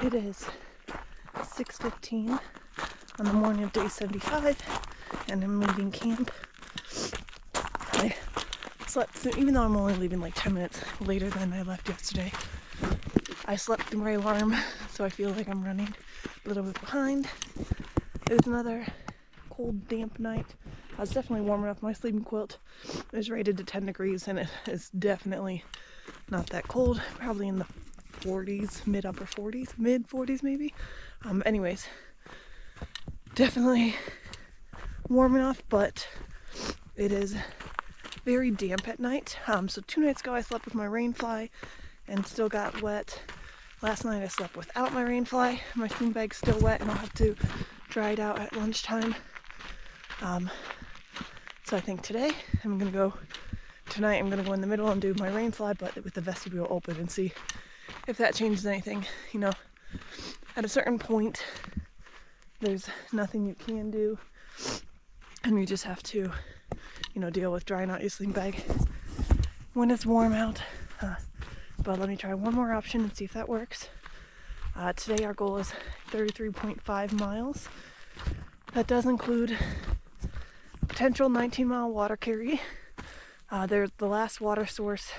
It is 6:15 on the morning of day 75, and I'm leaving camp. I slept through, even though I'm only leaving like 10 minutes later than I left yesterday. I slept through my alarm, so I feel like I'm running a little bit behind. It was another cold, damp night. I was definitely warm enough. My sleeping quilt is rated to 10 degrees, and it is definitely not that cold. Probably in the 40s, mid-upper 40s, mid-40s maybe. Anyways, definitely warm enough, but it is very damp at night. So 2 nights ago I slept with my rain fly and still got wet. Last night I slept without my rain fly. My sling bag's still wet and I'll have to dry it out at lunchtime. So I think tonight I'm gonna go in the middle and do my rain fly, but with the vestibule open, and see if that changes anything. You know, at a certain point, there's nothing you can do, and you just have to, you know, deal with drying out your sleeping bag when it's warm out. But let me try one more option and see if that works. Today our goal is 33.5 miles. That does include potential 19-mile water carry. The last water source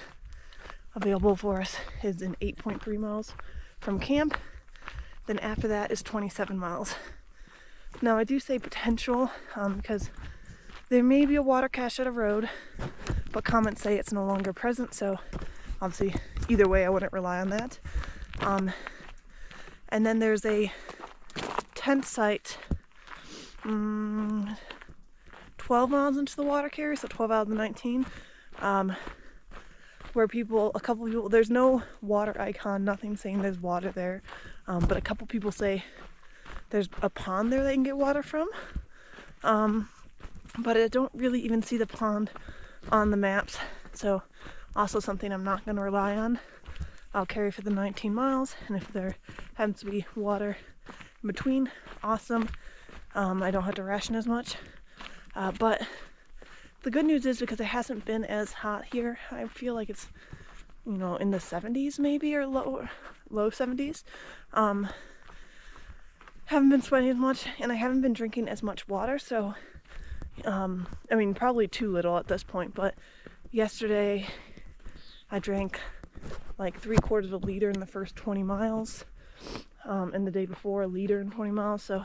available for us is in 8.3 miles from camp. Then after that is 27 miles. Now I do say potential because there may be a water cache at a road, but comments say it's no longer present, so obviously either way I wouldn't rely on that. And then there's a tent site 12 miles into the water carry, so 12 out of the 19, where a couple people, there's no water icon, nothing saying there's water there, but a couple people say there's a pond there they can get water from, but I don't really even see the pond on the maps, so also something I'm not going to rely on. I'll carry for the 19 miles, and if there happens to be water in between, awesome. I don't have to ration as much. But the good news is, because it hasn't been as hot here, I feel like it's, you know, in the 70s maybe, or low 70s. Haven't been sweating as much, and I haven't been drinking as much water, so I mean, probably too little at this point, but yesterday I drank like 3/4 of a liter in the first 20 miles, and the day before a liter in 20 miles, so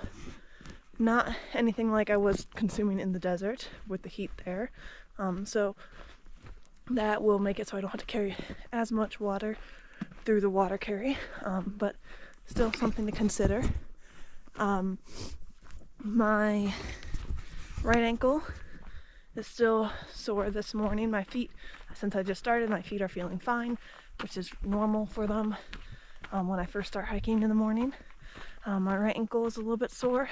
not anything like I was consuming in the desert with the heat there. So that will make it so I don't have to carry as much water through the water carry, but still something to consider. My right ankle is still sore this morning. My feet, since I just started, my feet are feeling fine, which is normal for them when I first start hiking in the morning. My right ankle is a little bit sore,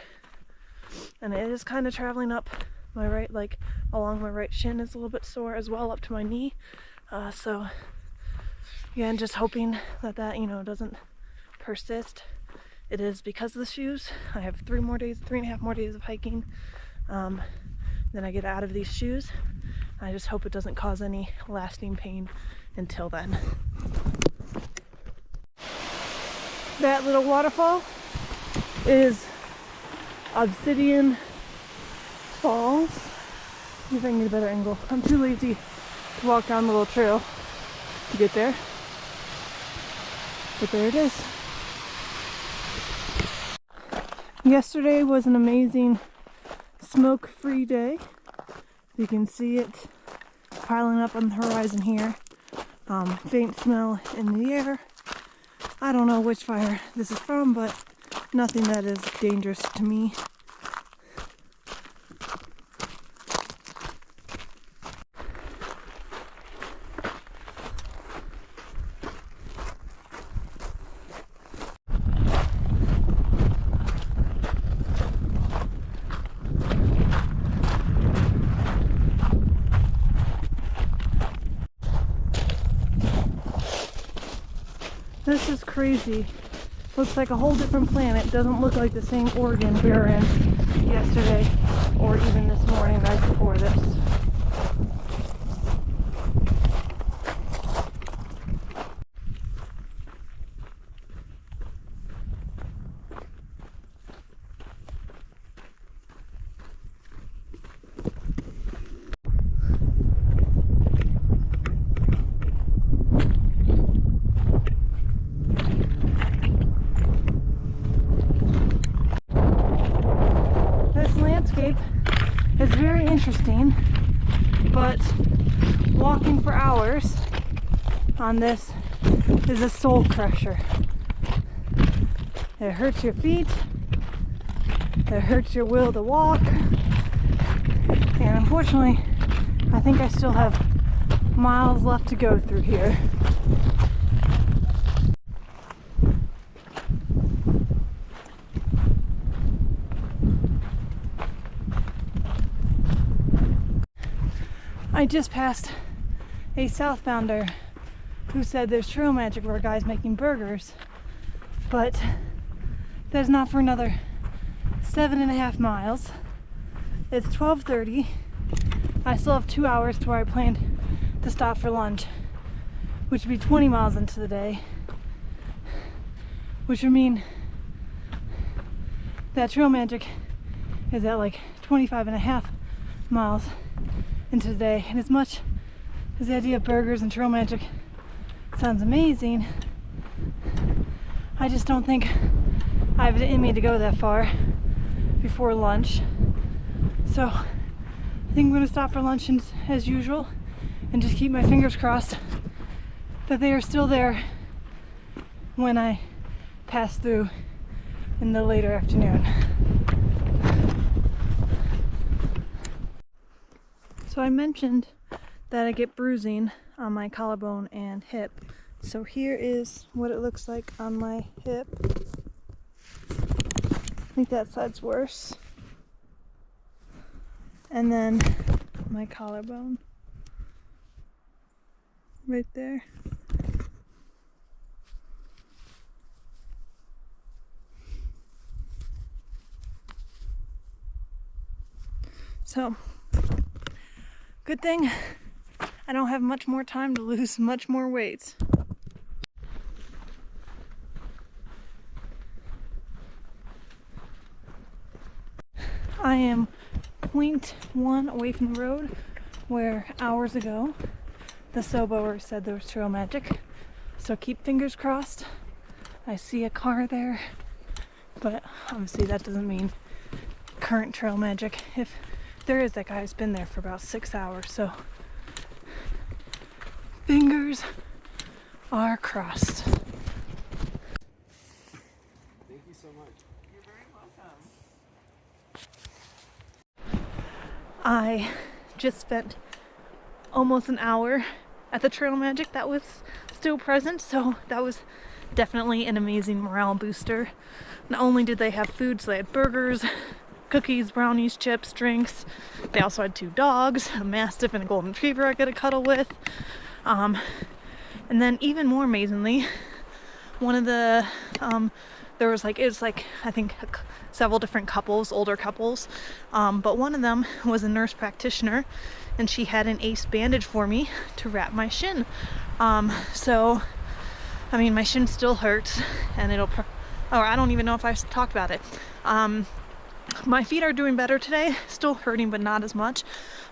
and it is kind of traveling up my right, like along my right shin is a little bit sore as well, up to my knee. So yeah, I'm just hoping that you know, doesn't persist. It is because of the shoes. I have 3.5 more days of hiking. Then I get out of these shoes. I just hope it doesn't cause any lasting pain until then. That little waterfall is Obsidian Falls. See if I can get a better angle. I'm too lazy to walk down the little trail to get there, but there it is. Yesterday was an amazing smoke-free day. You can see it piling up on the horizon here. Faint smell in the air. I don't know which fire this is from, but nothing that is dangerous to me. This is crazy. Looks like a whole different planet. Doesn't look like the same Oregon we were in yesterday, or even this morning, right before this. landscape is very interesting, but walking for hours on this is a soul crusher. It hurts your feet, it hurts your will to walk, and unfortunately I think I still have miles left to go through here. I just passed a southbounder who said there's trail magic where a guy's making burgers, but that's not for another 7.5 miles. It's 12:30. I still have 2 hours to where I planned to stop for lunch, which would be 20 miles into the day, which would mean that trail magic is at like 25.5 miles into the day. And as much as the idea of burgers and trail magic sounds amazing, I just don't think I have it in me to go that far before lunch. So I think I'm going to stop for lunch as usual and just keep my fingers crossed that they are still there when I pass through in the later afternoon. So I mentioned that I get bruising on my collarbone and hip. So here is what it looks like on my hip. I think that side's worse. And then my collarbone. Right there. So, good thing I don't have much more time to lose much more weight. I am 0.1 away from the road where hours ago the Soboer said there was trail magic. So keep fingers crossed. I see a car there, but obviously that doesn't mean current trail magic. If there is, that guy's been there for about 6 hours, so fingers are crossed. Thank you so much. You're very welcome. I just spent almost an hour at the trail magic that was still present, so that was definitely an amazing morale booster. Not only did they have food, so they had burgers, cookies, brownies, chips, drinks. They also had 2 dogs, a mastiff and a golden retriever I got to cuddle with. And then even more amazingly, one of the there was like, it was like, I think several different couples, older couples, but one of them was a nurse practitioner, and she had an ace bandage for me to wrap my shin. So I mean, my shin still hurts, and or I don't even know if I talked about it. My feet are doing better today, still hurting but not as much,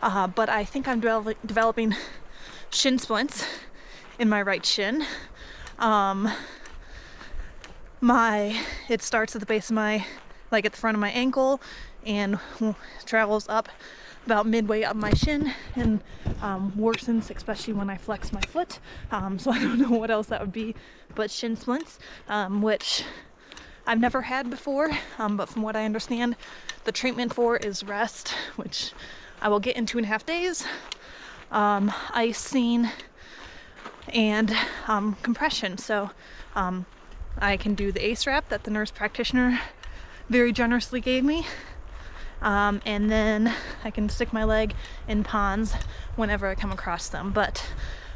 but I think I'm developing shin splints in my right shin. It starts at the base of my, like at the front of my ankle, and travels up about midway up my shin, and worsens especially when I flex my foot. So I don't know what else that would be but shin splints, which I've never had before, but from what I understand, the treatment for is rest, which I will get in 2.5 days, icing, and compression. So I can do the ACE wrap that the nurse practitioner very generously gave me, and then I can stick my leg in ponds whenever I come across them. But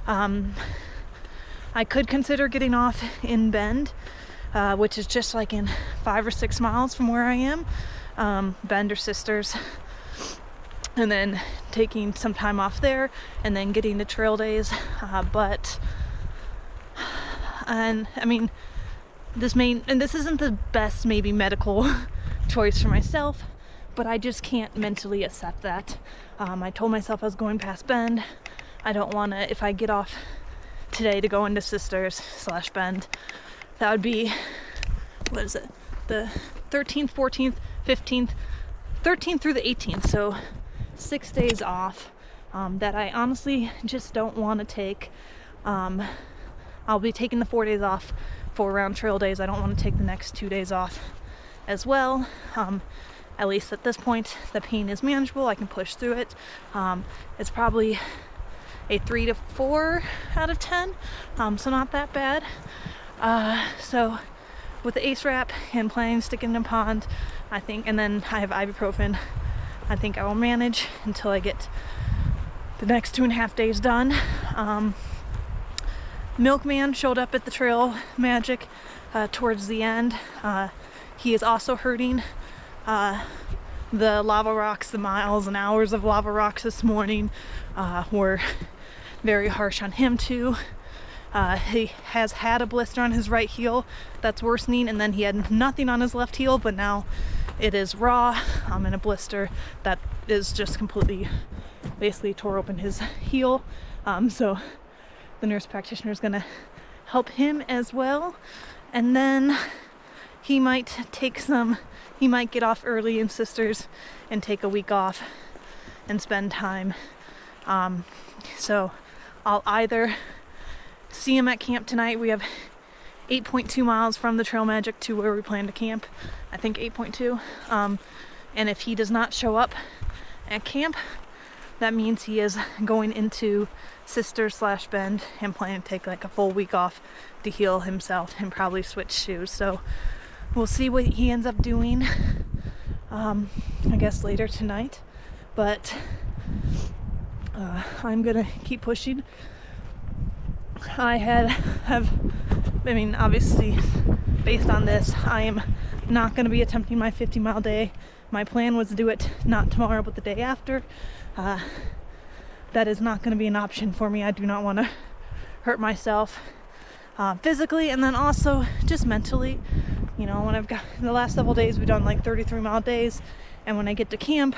I could consider getting off in Bend, which is just like in 5 or 6 miles from where I am, Bend or Sisters, and then taking some time off there and then getting the trail days. And I mean, this isn't the best maybe medical choice for myself, but I just can't mentally accept that. I told myself I was going past Bend. I don't want to, if I get off today to go into Sisters / Bend, that would be, what is it, the 13th, 14th, 15th, 13th through the 18th, so 6 days off that I honestly just don't want to take. I'll be taking the 4 days off for around trail days. I don't want to take the next 2 days off as well. At least at this point, the pain is manageable. I can push through it. It's probably a 3 to 4 out of 10, so not that bad. So with the ACE wrap and planning to stick in the pond, I think, and then I have ibuprofen, I think I will manage until I get the next 2.5 days done. Milkman showed up at the Trail Magic towards the end. He is also hurting. The lava rocks, the miles and hours of lava rocks this morning were very harsh on him too. He has had a blister on his right heel that's worsening, and then he had nothing on his left heel, but now it is raw and a blister that is just completely, basically tore open his heel. So the nurse practitioner is gonna help him as well, and then he might get off early in Sisters and take a week off and spend time. So I'll either see him at camp tonight. We have 8.2 miles from the Trail Magic to where we plan to camp. I think 8.2. And if he does not show up at camp, that means he is going into Sisters / Bend and planning to take like a full week off to heal himself and probably switch shoes. So we'll see what he ends up doing, I guess later tonight. But I'm gonna keep pushing. I mean, obviously, based on this, I am not going to be attempting my 50-mile day. My plan was to do it not tomorrow, but the day after. That is not going to be an option for me. I do not want to hurt myself physically, and then also just mentally. You know, when I've got the last several days, we've done like 33-mile days, and when I get to camp,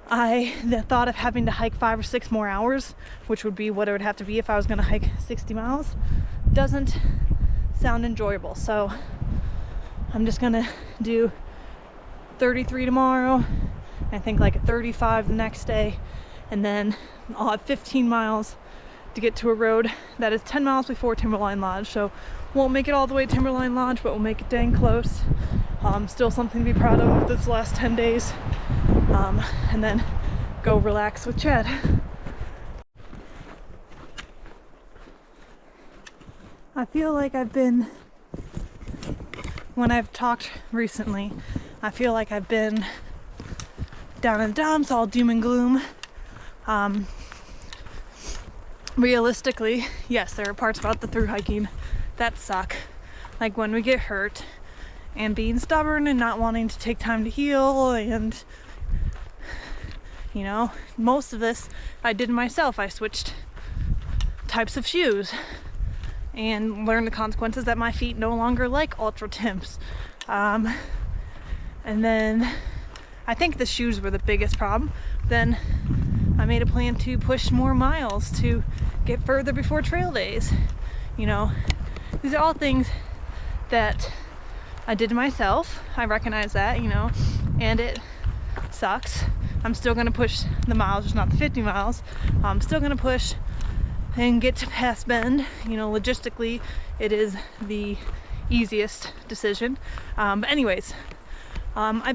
the thought of having to hike 5 or 6 more hours, which would be what it would have to be if I was going to hike 60 miles, doesn't sound enjoyable. So I'm just going to do 33 tomorrow, I think like a 35 the next day, and then I'll have 15 miles to get to a road that is 10 miles before Timberline Lodge. So won't make it all the way to Timberline Lodge, but we'll make it dang close. Still something to be proud of this last 10 days. And then go relax with Chad. I feel like when I've talked recently, I feel like I've been down in the dumps, all doom and gloom. Realistically, yes, there are parts about the through hiking that suck. Like when we get hurt and being stubborn and not wanting to take time to heal, and you know, most of this I did myself. I switched types of shoes and learned the consequences that my feet no longer like Ultra Timps. And then I think the shoes were the biggest problem. Then I made a plan to push more miles to get further before trail days. You know, these are all things that I did myself. I recognize that, you know, and it sucks. I'm still gonna push the miles, just not the 50 miles. I'm still gonna push and get to Pass Bend. You know, logistically, it is the easiest decision. But anyways, I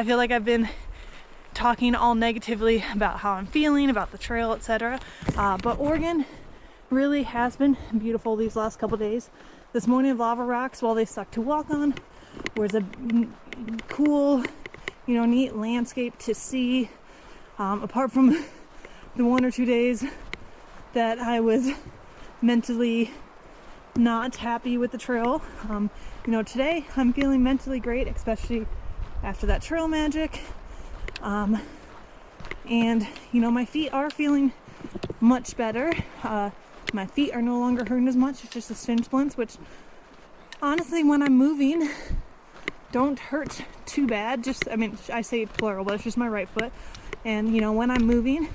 feel like I've been talking all negatively about how I'm feeling, about the trail, etc. But Oregon really has been beautiful these last couple days. This morning, lava rocks, while they suck to walk on, was a cool, you know, neat landscape to see. Apart from the 1 or 2 days that I was mentally not happy with the trail, you know, today I'm feeling mentally great, especially after that Trail Magic. And you know, my feet are feeling much better. My feet are no longer hurting as much. It's just the shin splints, which honestly, when I'm moving, don't hurt too bad. Just, I mean, I say plural, but it's just my right foot. And you know, when I'm moving,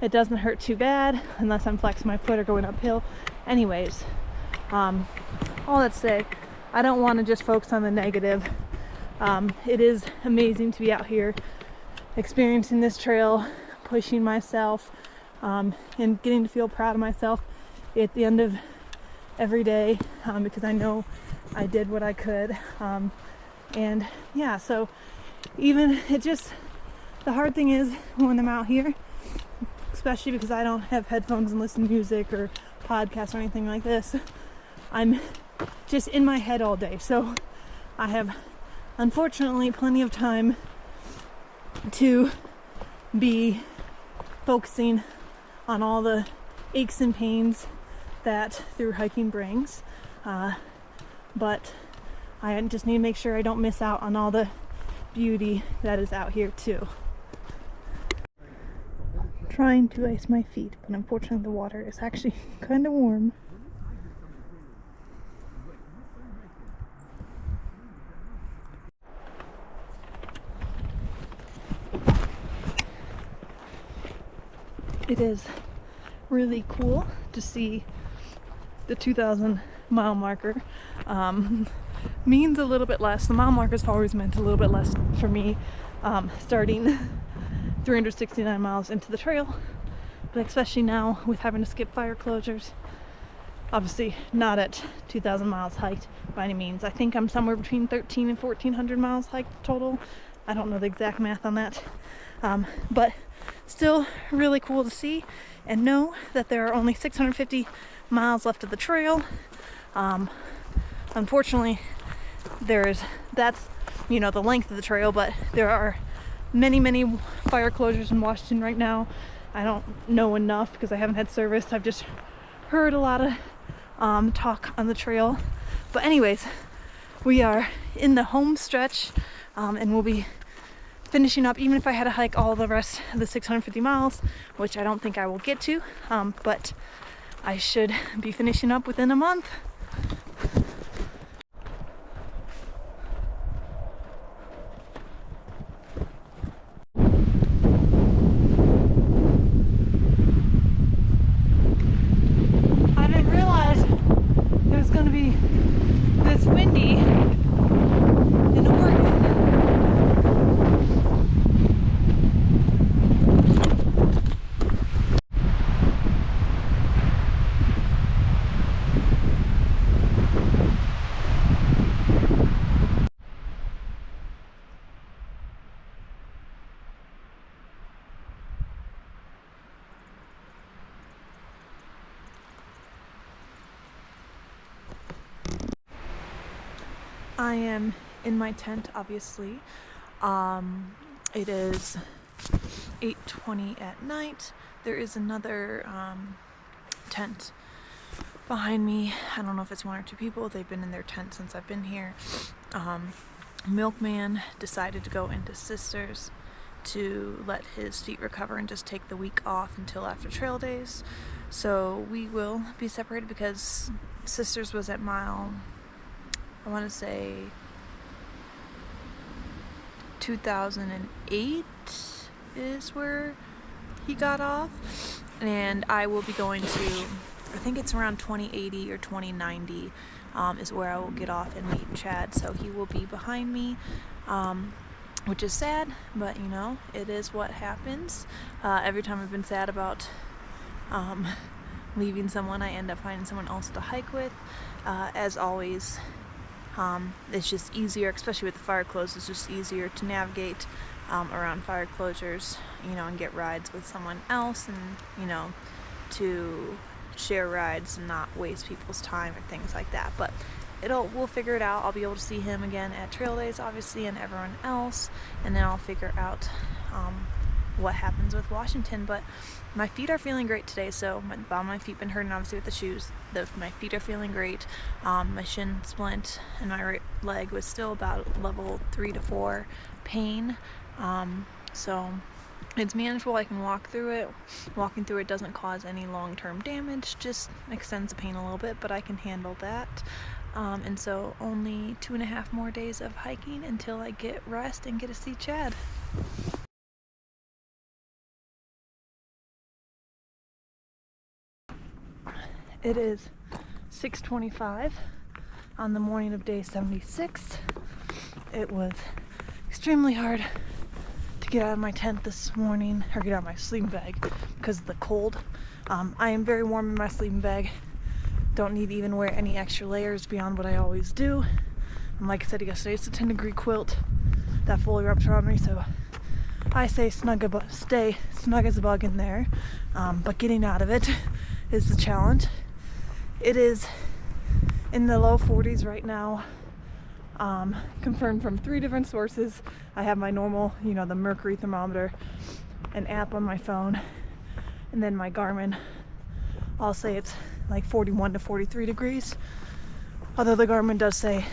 it doesn't hurt too bad unless I'm flexing my foot or going uphill. Anyways, all that to say, I don't want to just focus on the negative. It is amazing to be out here experiencing this trail, pushing myself, and getting to feel proud of myself at the end of every day, because I know I did what I could. And yeah, so even the hard thing is when I'm out here, especially because I don't have headphones and listen to music or podcasts or anything like this, I'm just in my head all day. So I have, unfortunately, plenty of time to be focusing on all the aches and pains that through hiking brings. But I just need to make sure I don't miss out on all the beauty that is out here too. Trying to ice my feet, but unfortunately the water is actually kind of warm. It is really cool to see the 2,000 mile marker. Means a little bit less. The mile marker's always meant a little bit less for me, starting 369 miles into the trail, but especially now with having to skip fire closures. Obviously not at 2,000 miles hiked by any means. I think I'm somewhere between 1,300 and 1,400 miles hiked total. I don't know the exact math on that, but still really cool to see and know that there are only 650 miles left of the trail. Unfortunately, that's the length of the trail, but there are many fire closures in Washington right now. I don't know enough because I haven't had service. I've just heard a lot of talk on the trail. But anyways, we are in the home stretch, and we'll be finishing up, even if I had to hike all the rest of the 650 miles, which I don't think I will get to, but I should be finishing up within a month. I didn't realize it was going to be this windy in Oregon. I am in my tent, obviously. It is 8:20 at night. There is another tent behind me. I don't know if it's one or two people. They've been in their tent since I've been here. Milkman decided to go into Sisters to let his feet recover and just take the week off until after trail days. So we will be separated because Sisters was at mile, I want to say 2008 is where he got off, and I will be going to, I think it's around 2080 or 2090 is where I will get off and meet Chad. So he will be behind me, which is sad, but it is what happens. Every time I've been sad about leaving someone, I end up finding someone else to hike with. As always, it's just easier, especially with the fire closures, it's just easier to navigate around fire closures, and get rides with someone else, and to share rides and not waste people's time or things like that. But we'll figure it out. I'll be able to see him again at trail days, obviously, and everyone else, and then I'll figure out what happens with Washington. But my feet are feeling great today, so my feet been hurting obviously with the shoes. My feet are feeling great. My shin splint and my right leg was still about level 3 to 4 pain, so it's manageable. I can walk through it. Walking through it doesn't cause any long-term damage, just extends the pain a little bit, but I can handle that. And so only 2.5 more days of hiking until I get rest and get to see Chad. It is 6:25 on the morning of day 76. It was extremely hard to get out of my tent this morning, or get out of my sleeping bag because of the cold. I am very warm in my sleeping bag. Don't need to even wear any extra layers beyond what I always do. And like I said yesterday, it's a 10-degree quilt that fully wraps around me, so I stay snug as a bug in there. But getting out of it is the challenge. It is in the low 40s right now. Confirmed from 3 different sources. I have my normal, the mercury thermometer, an app on my phone, and then my Garmin. I'll say it's like 41 to 43 degrees. Although the Garmin does say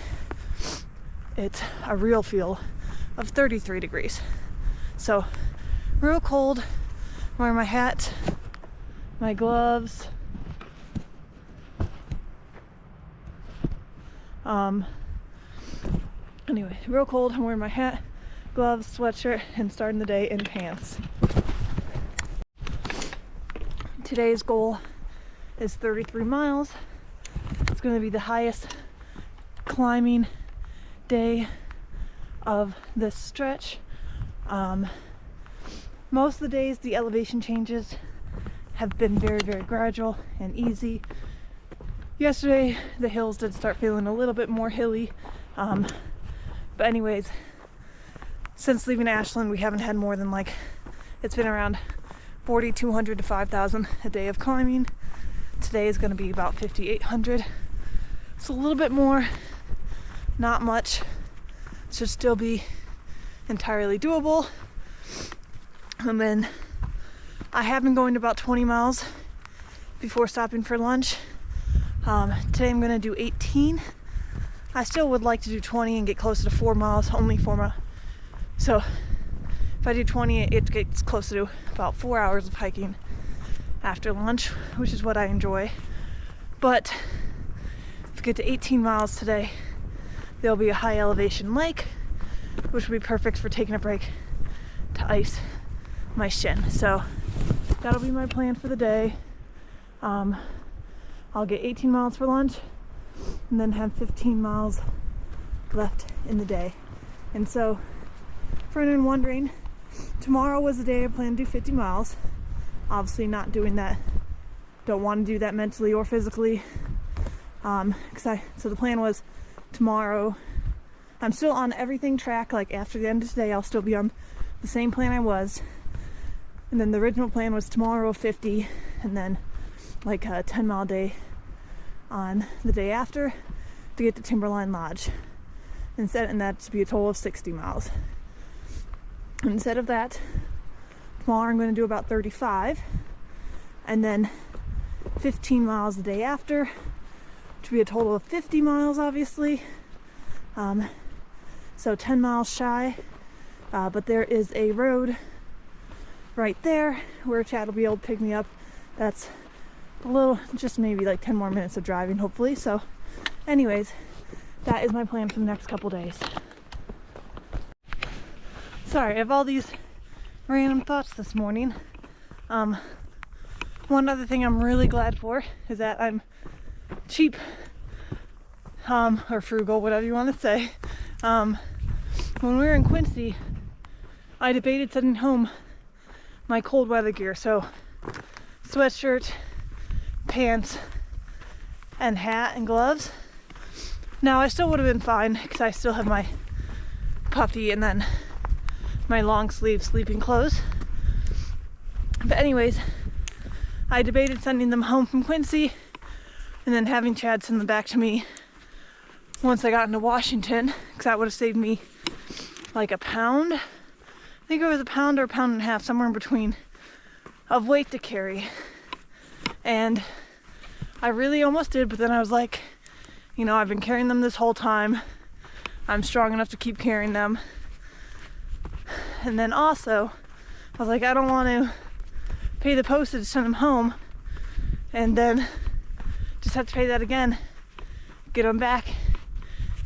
it's a real feel of 33 degrees. So, real cold. I'm wearing my hat, my gloves. Anyway, real cold. I'm wearing my hat, gloves, sweatshirt, and starting the day in pants. Today's goal is 33 miles. It's going to be the highest climbing day of this stretch. Most of the days the elevation changes have been very, very gradual and easy. Yesterday the hills did start feeling a little bit more hilly, but anyways, since leaving Ashland we haven't had more than it's been around 4,200 to 5,000 a day of climbing. Today is going to be about 5,800. It's a little bit more, not much. Should still be entirely doable. And then I have been going to about 20 miles before stopping for lunch. Today I'm going to do 18. I still would like to do 20 and get closer to 4 miles, only 4 miles. So if I do 20, it gets closer to about 4 hours of hiking after lunch, which is what I enjoy. But if I get to 18 miles today, there'll be a high elevation lake, which will be perfect for taking a break to ice my shin. So that'll be my plan for the day. I'll get 18 miles for lunch and then have 15 miles left in the day. And so, for anyone wondering, tomorrow was the day I planned to do 50 miles. Obviously not doing that, don't want to do that mentally or physically. So the plan was tomorrow, I'm still on everything track. After the end of today, I'll still be on the same plan I was. And then the original plan was tomorrow 50, and then a 10-mile day on the day after to get to Timberline Lodge. And that to be a total of 60 miles. Instead of that, tomorrow I'm going to do about 35, and then 15 miles the day after, to be a total of 50 miles, obviously. So 10 miles shy, but there is a road right there where Chad will be able to pick me up. That's just maybe 10 more minutes of driving, hopefully. So anyways, that is my plan for the next couple days. Sorry, I have all these random thoughts this morning. One other thing I'm really glad for is that I'm cheap, or frugal, whatever you want to say. When we were in Quincy, I debated sending home my cold weather gear, so sweatshirt, pants, and hat and gloves. Now I still would have been fine because I still have my puffy and then my long sleeve sleeping clothes. But anyways, I debated sending them home from Quincy and then having Chad send them back to me once I got into Washington, because that would have saved me a pound. I think it was a pound or a pound and a half, somewhere in between, of weight to carry. And I really almost did, but then I was like, I've been carrying them this whole time. I'm strong enough to keep carrying them. And then also, I was like, I don't want to pay the postage to send them home and then just have to pay that again, get them back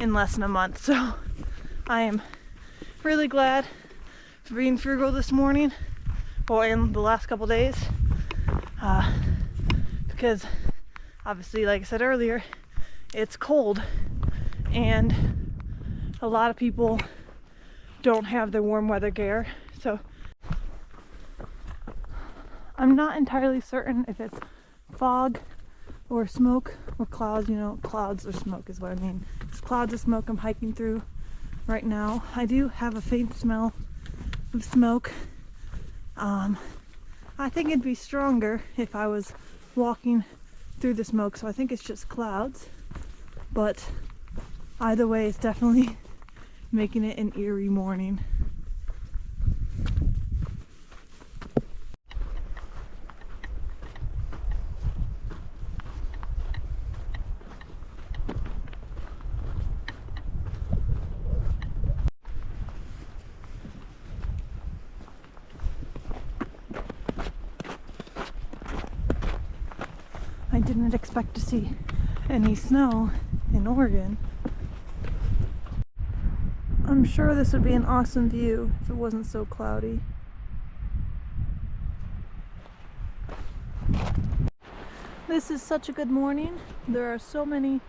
in less than a month. So I am really glad for being frugal this morning, or in the last couple days, because obviously, like I said earlier, it's cold and a lot of people don't have their warm weather gear, so I'm not entirely certain if it's fog or smoke or clouds. You know, clouds or smoke is what I mean. It's clouds of smoke I'm hiking through right now. I do have a faint smell of smoke. I think it'd be stronger if I was walking through the smoke, so I think it's just clouds. But either way, it's definitely making it an eerie morning. I didn't expect to see any snow in Oregon. I'm sure this would be an awesome view if it wasn't so cloudy. This is such a good morning. There are so many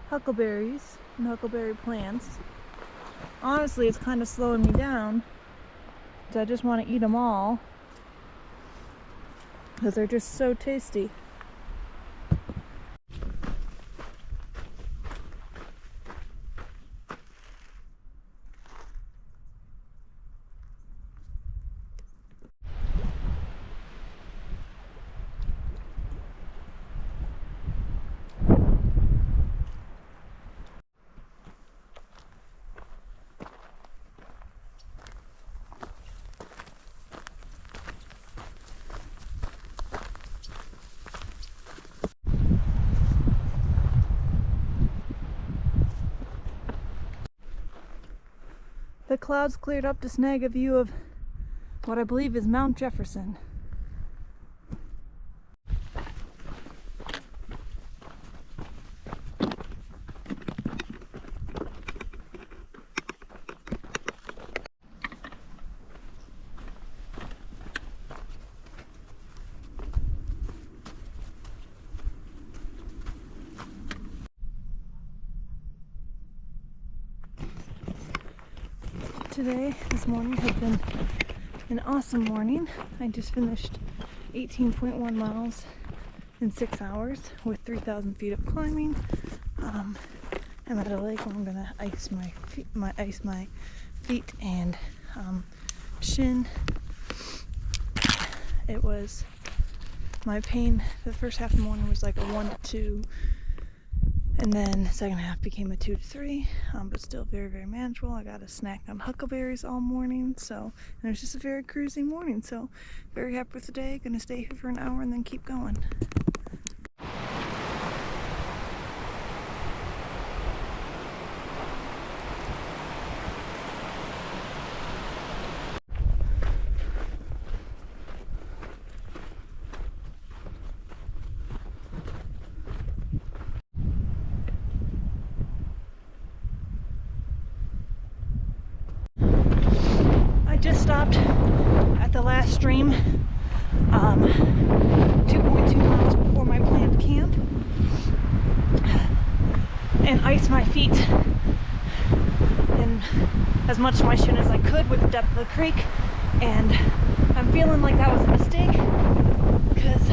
huckleberries and huckleberry plants. Honestly, it's kind of slowing me down because I just want to eat them all because they're just so tasty. The clouds cleared up to snag a view of what I believe is Mount Jefferson. This morning has been an awesome morning. I just finished 18.1 miles in 6 hours with 3,000 feet of climbing. I'm at a lake where I'm gonna ice my feet and shin. It was, my pain for the first half of the morning was like a 1 to 2. And then the second half became a 2 to 3, but still very, very manageable. I got a snack on huckleberries all morning, so, and it was just a very cruisy morning, so very happy with the day. Gonna stay here for an hour and then keep going. Just stopped at the last stream, 2.2 miles before my planned camp, and iced my feet in as much of my shin as I could with the depth of the creek, and I'm feeling like that was a mistake because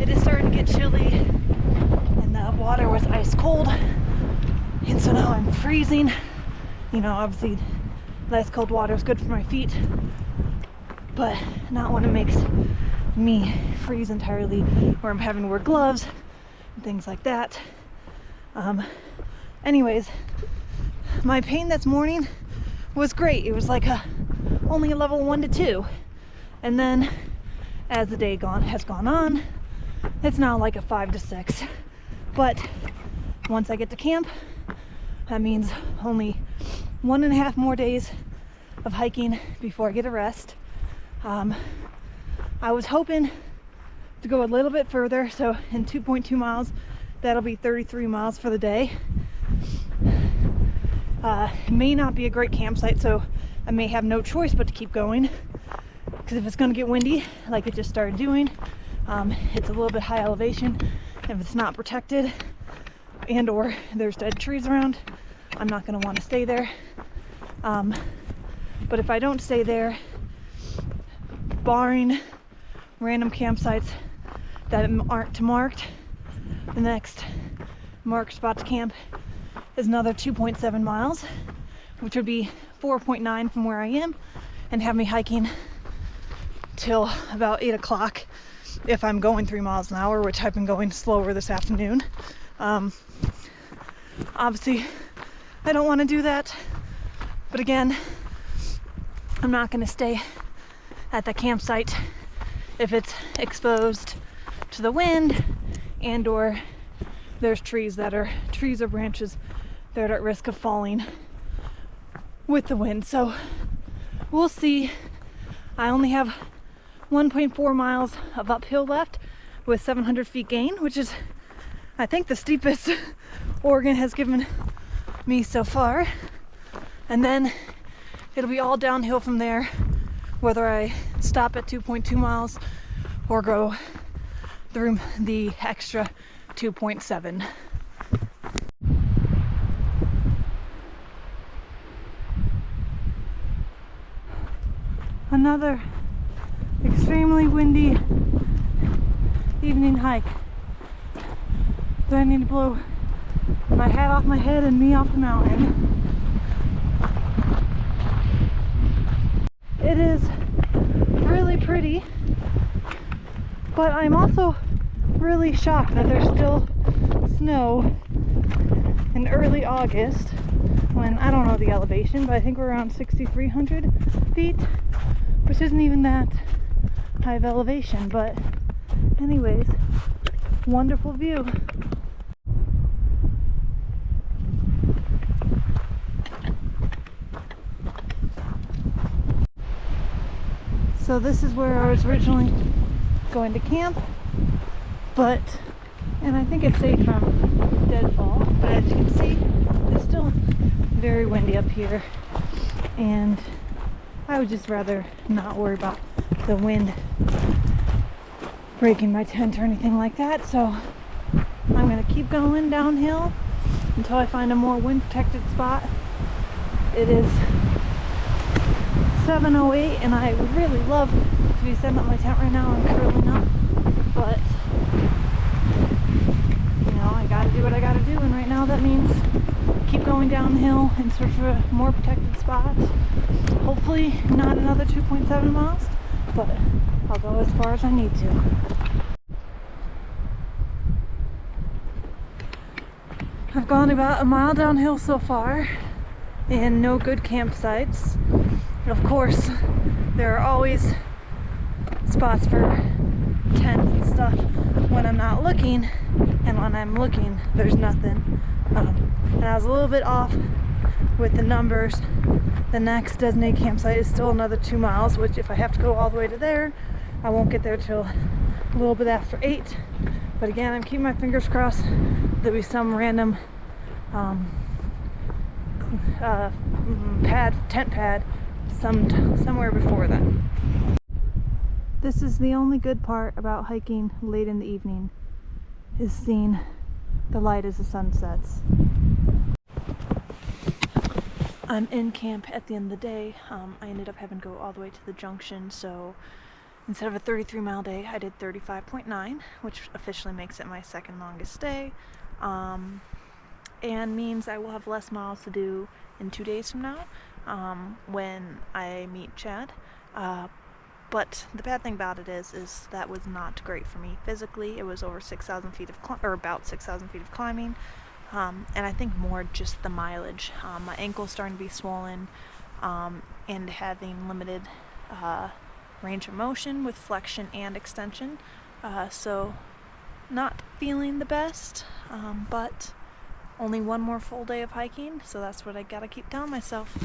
it is starting to get chilly and the water was ice cold, and so now I'm freezing. You know, obviously less cold water is good for my feet, but not when it makes me freeze entirely, where I'm having to wear gloves and things like that. Anyways, my pain this morning was great. It was like only a level 1 to 2, and then as the day has gone on, it's now like a 5 to 6. But once I get to camp, that means only 1.5 more days of hiking before I get a rest. I was hoping to go a little bit further, so in 2.2 miles, that'll be 33 miles for the day. It may not be a great campsite, so I may have no choice but to keep going, because if it's going to get windy, like it just started doing, it's a little bit high elevation. If it's not protected and or there's dead trees around, I'm not going to want to stay there. But if I don't stay there, barring random campsites that aren't marked, the next marked spot to camp is another 2.7 miles, which would be 4.9 from where I am, and have me hiking till about 8 o'clock if I'm going 3 miles an hour, which I've been going slower this afternoon. Obviously, I don't want to do that, but again, I'm not going to stay at the campsite if it's exposed to the wind and or there's trees or branches that are at risk of falling with the wind. So we'll see. I only have 1.4 miles of uphill left with 700 feet gain, which is, I think, the steepest Oregon has given me so far. And then it'll be all downhill from there, whether I stop at 2.2 miles or go through the extra 2.7. Another extremely windy evening hike. Do I need to blow my hat off my head and me off the mountain? It is really pretty, but I'm also really shocked that there's still snow in early August when, I don't know the elevation, but I think we're around 6,300 feet, which isn't even that high of elevation. But anyways, wonderful view. So this is where I was originally going to camp, and I think it's safe from deadfall, but as you can see, it's still very windy up here, and I would just rather not worry about the wind breaking my tent or anything like that. So I'm going to keep going downhill until I find a more wind protected spot. It is 7:08 and I would really love to be setting up my tent right now. I'm currently not, but you know, I gotta do what I gotta do, and right now that means keep going downhill in search of more protected spots. Hopefully not another 2.7 miles, but I'll go as far as I need to. I've gone about a mile downhill so far and no good campsites. Of course, there are always spots for tents and stuff when I'm not looking, and when I'm looking, there's nothing. And I was a little bit off with the numbers. The next designated campsite is still another 2 miles, which if I have to go all the way to there, I won't get there till a little bit after 8. But again, I'm keeping my fingers crossed there'll be some random tent pad somewhere before then. This is the only good part about hiking late in the evening, is seeing the light as the sun sets. I'm in camp at the end of the day. I ended up having to go all the way to the junction, so instead of a 33-mile day, I did 35.9, which officially makes it my second longest day, and means I will have less miles to do in 2 days from now, when I meet Chad. But the bad thing about it is that was not great for me physically. It was over 6,000 feet of about 6,000 feet of climbing, and I think more just the mileage. My ankle's starting to be swollen, and having limited range of motion with flexion and extension, so not feeling the best, but only one more full day of hiking, so that's what I gotta keep telling myself.